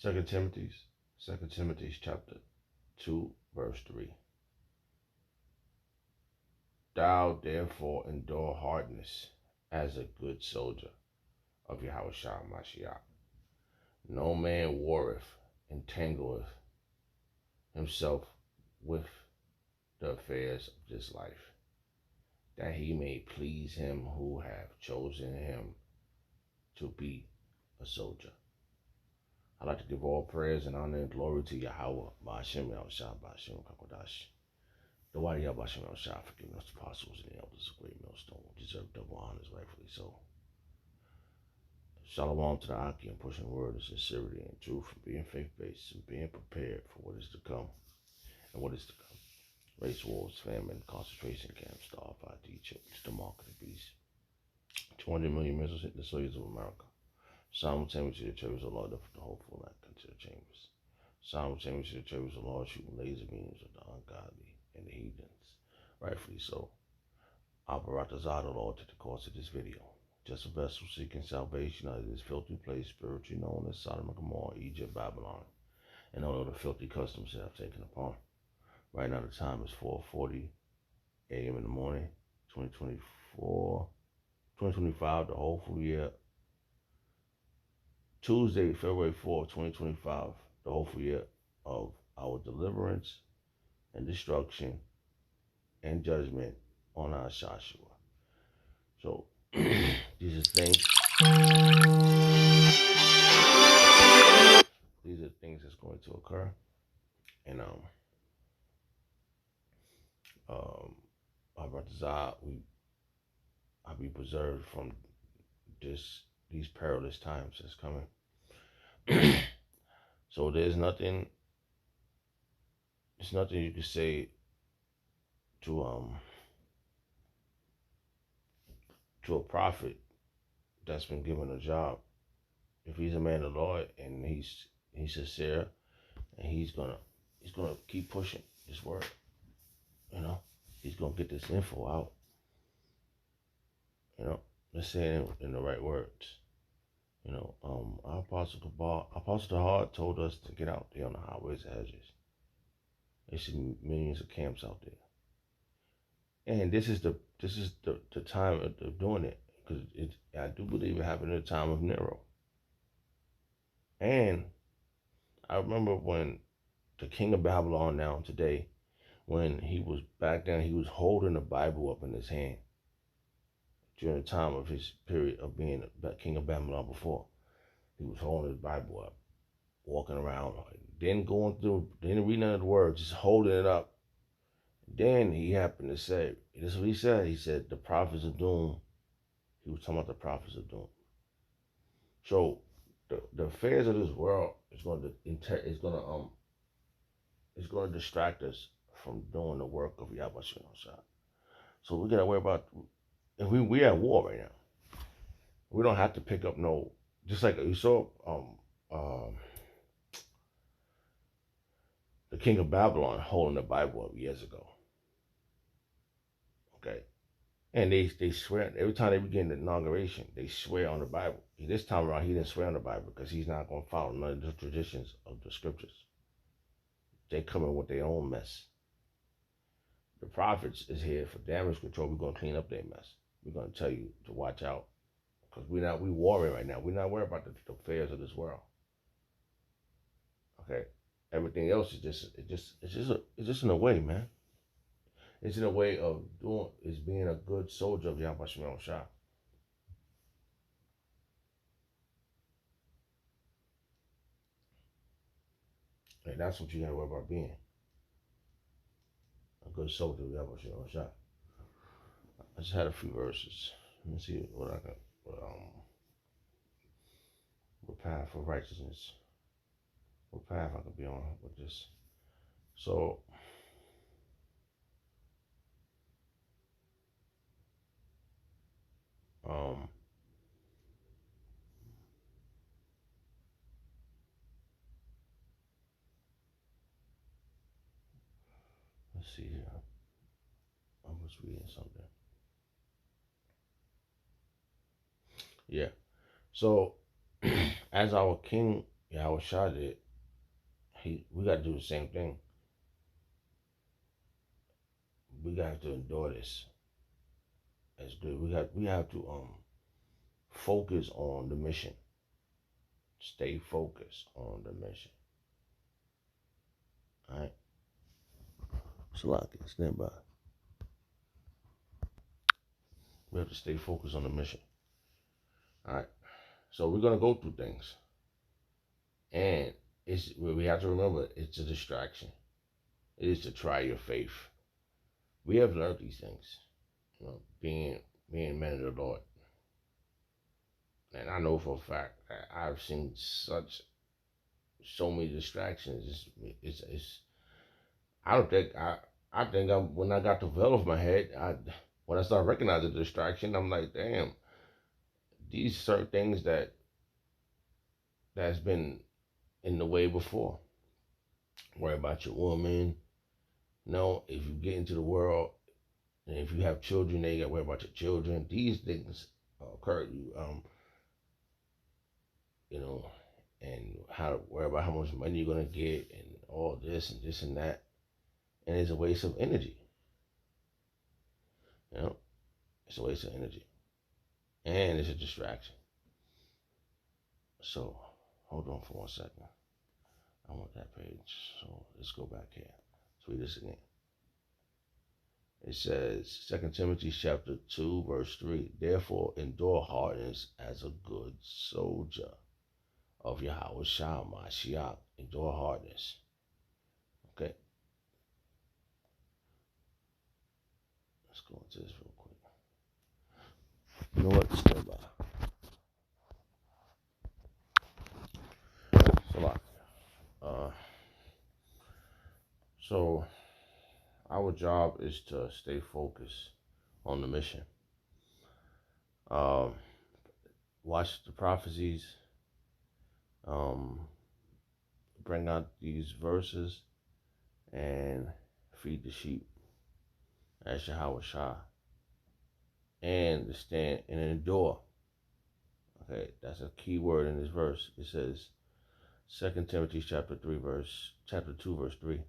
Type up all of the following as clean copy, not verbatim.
Second Timothy chapter 2, verse 3. Thou therefore endure hardness as a good soldier of Yahushua Mashiach. No man warreth, entangleth himself with the affairs of this life, that he may please him who hath chosen him to be a soldier. I'd like to give all praise and honor and glory to Yahweh, Ba'ashem Yahushua, Ba'ashem Kakodash. The Wadi Ba'ashem Yahushua for giving us the apostles and the elders of great millstone, who deserve double honors, rightfully so. Shalom to the Aki and pushing word of sincerity and truth, and being faith-based and being prepared for what is to come and what is to come. Race wars, famine, concentration camps, starved Egypt, the mark of the beast. 200 million missiles hit the soils of America. Simultaneously, the churches of Lord lift the hopeful back into the chambers. Simultaneously, the churches of Lord shooting laser beams at the ungodly and the heathens. Rightfully so. Abaratazah, the Lord, to the course of this video. Just a vessel seeking salvation out of this filthy place, spiritually known as Sodom and Gomorrah, Egypt, Babylon, and all of the filthy customs that have taken upon. Right now, the time is 4:40 a.m. in the morning, 2025, the whole full year. Tuesday, February 4th, 2025, the whole full year of our deliverance and destruction and judgment on our Joshua. So, these are things that's going to occur, and our brother Zah, I'll be preserved from these perilous times that's coming. So there's nothing you can say to a prophet that's been given a job. If he's a man of the Lord and he's sincere, and he's gonna keep pushing this word, he's gonna get this info out. Let's say it in the right words. Our Apostle Tahar told us to get out there on the highways and hedges. They see millions of camps out there, and this is the time of doing it, because I do believe it happened in the time of Nero. And I remember when the king of Babylon now today, when he was back then, he was holding the Bible up in his hand during the time of his period of being king of Babylon before. He was holding his Bible up, walking around, didn't read none of the words, just holding it up. Then he happened to say, this is what he said. He said, the prophets of doom. He was talking about the prophets of doom. So the affairs of this world is going to distract us from doing the work of Yahweh Shah. So we gotta worry about, and we at war right now. We don't have to pick up just like you saw the king of Babylon holding the Bible up years ago. Okay. And they swear, every time they begin the inauguration, they swear on the Bible. This time around, he didn't swear on the Bible because he's not going to follow none of the traditions of the scriptures. They come in with their own mess. The prophets is here for damage control. We're going to clean up their mess. We're going to tell you to watch out, because we warring right now. We're not worried about the affairs of this world. Okay, everything else is just in a way, man. It's in a way of being a good soldier of Yahweh Shah. And that's what you gotta worry about being. A good soldier of Yahweh Shah. I just had a few verses. Let me see what I got. What path of righteousness? What path I could be on with this? So, let's see here. I was reading something. Yeah. So, as our king Yahweh Shah did, we got to do the same thing. We got to endure this. That's good. We have to focus on the mission. Stay focused on the mission. All right. Salaki, stand by. We have to stay focused on the mission. All right. So we're gonna go through things, and we have to remember it's a distraction. It is to try your faith. We have learned these things, being men of the Lord, and I know for a fact that I've seen so many distractions. It's I don't think I think when I got the veil off my head, when I started recognizing the distraction, I'm like, damn, these certain things that's been in the way before. Worry about your woman. No, if you get into the world and if you have children, then you got to worry about your children. These things occur to you, you know, and how to worry about how much money you're gonna get and all this and that, and it's a waste of energy. It's a waste of energy, and it's a distraction. So, hold on for 1 second. I want that page. So let's go back here. Let's read this again. It says, 2 Timothy chapter 2, verse 3. Therefore, endure hardness as a good soldier of Yahweh Shah Mashiach. Endure hardness. Okay. Let's go into this real quick. You know what? Stand by. So our job is to stay focused on the mission. Watch the prophecies. Bring out these verses and feed the sheep. That's Yahweh Shah. And stand and endure. Okay, that's a key word in this verse. It says 2 Timothy chapter 2, verse 3.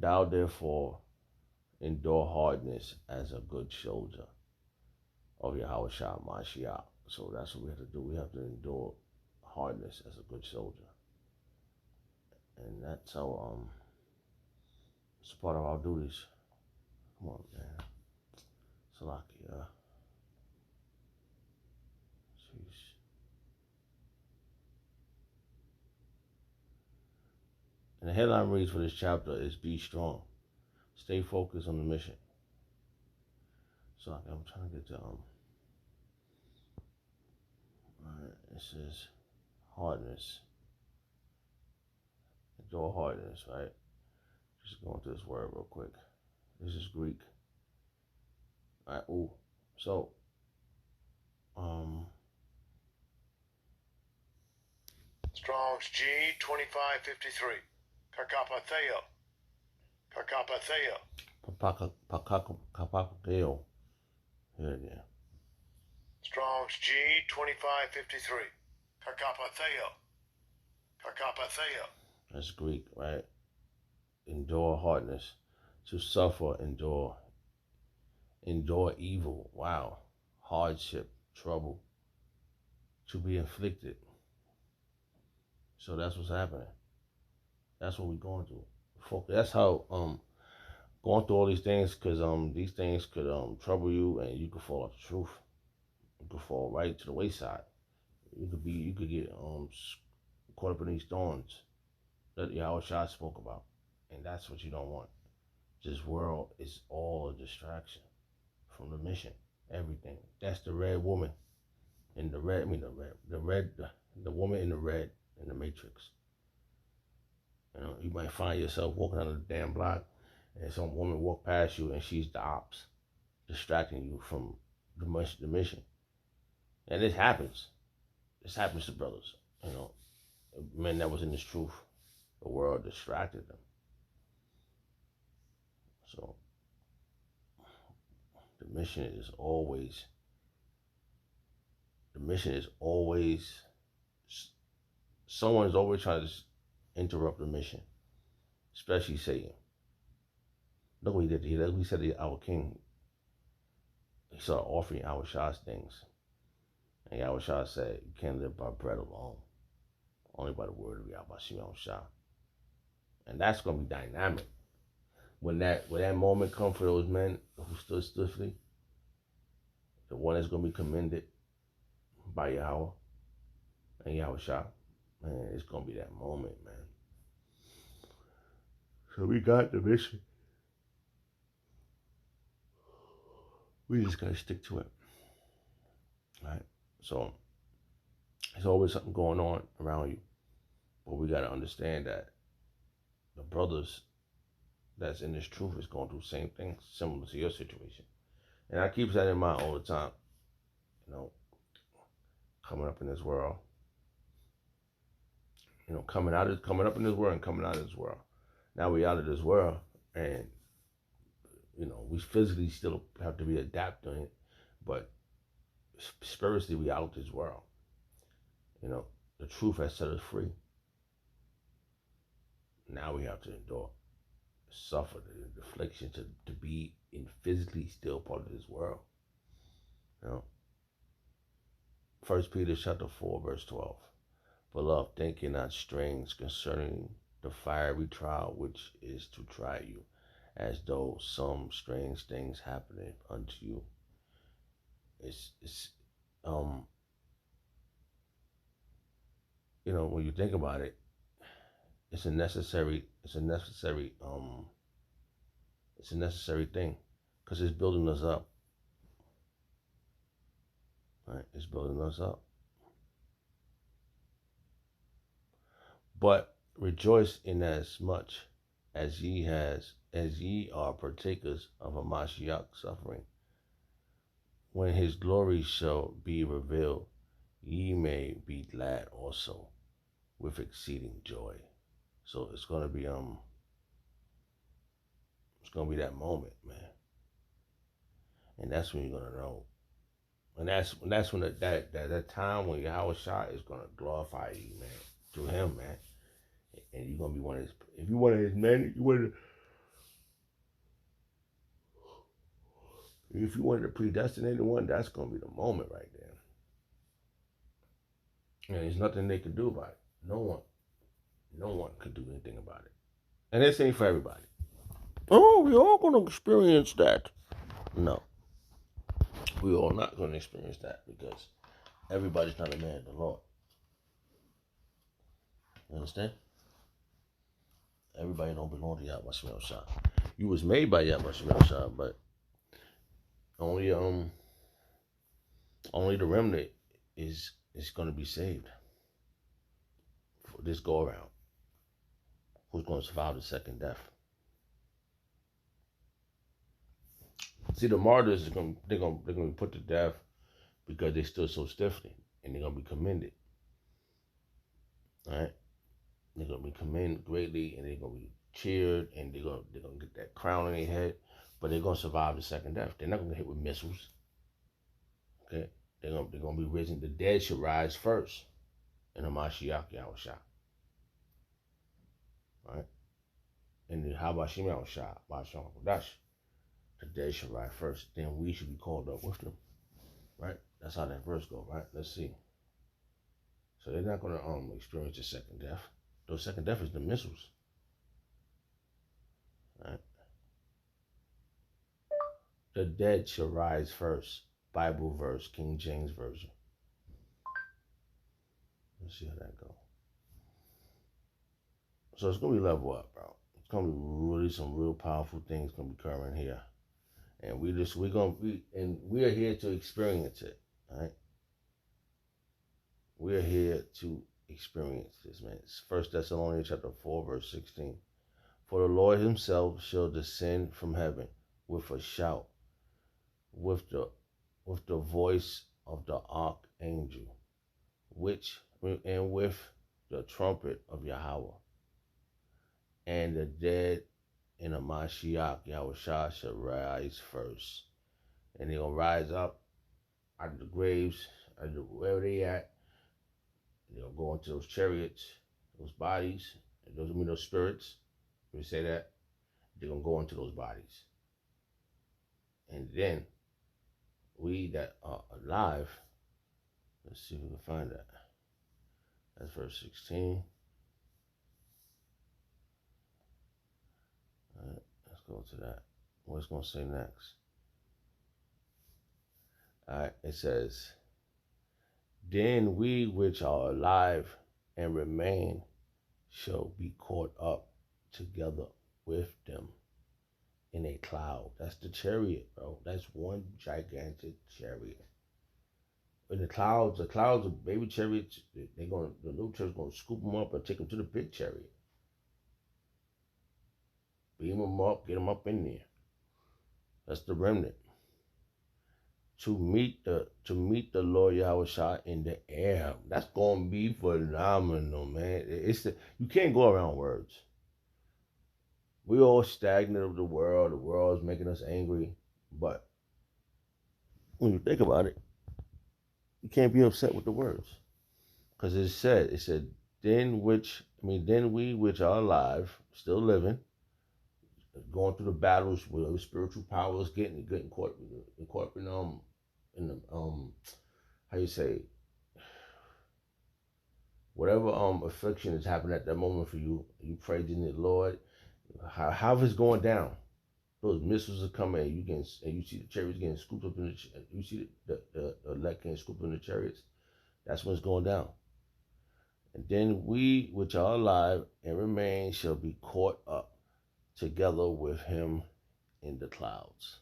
Thou therefore endure hardness as a good soldier of Yahweh Shah Mashiach. So that's what we have to do. We have to endure hardness as a good soldier. And that's how it's part of our duties. Come on, man. Salakia. Jeez. And the headline reads for this chapter is Be Strong. Stay focused on the mission. So I'm trying to get to alright, it says hardness. Endure hardness, right? Just going through this word real quick. This is Greek. Alright, ooh. So Strong's G 2553. Carcapatheo. Pakakeo. Here again. Strong's G 2553. Carcapatheo. That's Greek, right? Endure hardness. To suffer, endure. Endure evil. Wow. Hardship, trouble. To be inflicted. So that's what's happening. That's what we're going through. That's how going through all these things, because these things could trouble you, and you could fall off the truth. You could fall right to the wayside. You could get caught up in these thorns that Yahweh Shah spoke about, and that's what you don't want. This world is all a distraction from the mission. Everything. That's the red woman in the red. The woman in the red in the Matrix. You might find yourself walking down the damn block, and some woman walk past you, and she's the ops, distracting you from the mission. And this happens. This happens to brothers. Men that was in this truth. The world distracted them. So the mission is always the mission is always, someone is always trying to interrupt the mission, especially Satan. Look what he did. He said to our king, he started offering Yahushua things. And Yahushua said, you can't live by bread alone, only by the word of Yahushua. And that's going to be dynamic. When that moment comes for those men who stood stiffly, the one that's going to be commended by Yahweh and Yahushua, man, it's going to be that moment, man. So we got the mission. We just got to stick to it. All right? So there's always something going on around you. But we got to understand that the brothers that's in this truth is going through the same thing, similar to your situation. And I keep that in mind all the time. You know, coming up in this world. You know, coming up in this world and coming out of this world. Now we out of this world, and you know, we physically still have to be adapting, but spiritually we out this world. You know, the truth has set us free. Now we have to endure, suffer the affliction to be in physically still part of this world. You know, 1 Peter chapter 4, verse 12. Beloved, think ye not strange concerning the fiery trial which is to try you, as though some strange things happening unto you. It's you know, when you think about it, it's a necessary thing, because it's building us up. Right? It's building us up. But rejoice in as much as ye are partakers of a Mashiach suffering. When his glory shall be revealed, ye may be glad also with exceeding joy. So it's gonna be that moment, man. And that's when you're gonna know. And that's when that time when Yahushua is gonna glorify you, man, through him, man. And you're gonna be one of his. If you're one of his men, if you wanted the predestinated one, that's gonna be the moment right there. And there's nothing they can do about it. No one could do anything about it. And this ain't for everybody. Oh, we all gonna experience that. No, we all not gonna experience that, because everybody's not a man of the Lord. You understand? Everybody don't belong to Yahweh Shemel Shah. You was made by Yahweh Shemel Shah, but only the remnant is going to be saved for this go around. Who's going to survive the second death? See, the martyrs they're going to be put to death because they stood so stiffly, and they're going to be commended. All right. They're going to be commended greatly, and they're going to be cheered, and they're going to get that crown on their head, but they're going to survive the second death. They're not going to get hit with missiles. Okay? They're going to be risen. The dead should rise first in the Mashiach Yahushua. All right? And the Habashim Yahushua, Basham Kodash, the dead should rise first. Then we should be called up with them. Right? That's how that verse goes, right? Let's see. So they're not going to experience the second death. The second death is the missiles. Right? The dead shall rise first. Bible verse, King James Version. Let's see how that goes. So it's going to be level up, bro. It's going to be really some real powerful things going to be occurring here. And we are here to experience it, right? We're here to experience this, man. It's 1 Thessalonians chapter 4, verse 16. For the Lord himself shall descend from heaven with a shout, with the voice of the archangel, and with the trumpet of Yahweh. And the dead in the Mashiach Yahushua shall rise first. And they're going to rise up out of the graves wherever they at, they'll go into those chariots, those bodies, those spirits. We say that they're gonna go into those bodies, and then we that are alive. Let's see if we can find that. That's verse 16. All right, let's go to that. What's gonna say next? All right, it says, "Then we which are alive and remain shall be caught up together with them in a cloud." That's the chariot, bro. That's one gigantic chariot. In the clouds are baby chariots. The little chariot's gonna scoop them up and take them to the big chariot. Beam them up, get them up in there. That's the remnant. To meet the Lord Yahushua in the air. That's gonna be phenomenal, man. You can't go around words. We're all stagnant of the world. The world's making us angry. But when you think about it, you can't be upset with the words. Because it said, then we which are alive, still living, going through the battles with spiritual powers, getting caught in the how you say, whatever affliction is happening at that moment for you, you praising the Lord. How it's going down, those missiles are coming, and you see the chariots getting scooped up in you see the elect getting scooped in the chariots. That's when it's going down. And then we which are alive and remain shall be caught up together with him in the clouds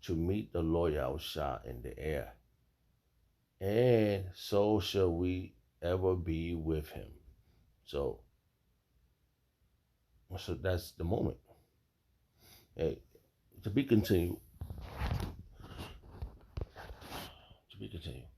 to meet the Lord Yahushua in the air. And so shall we ever be with him. So that's the moment. Hey, to be continued. To be continued.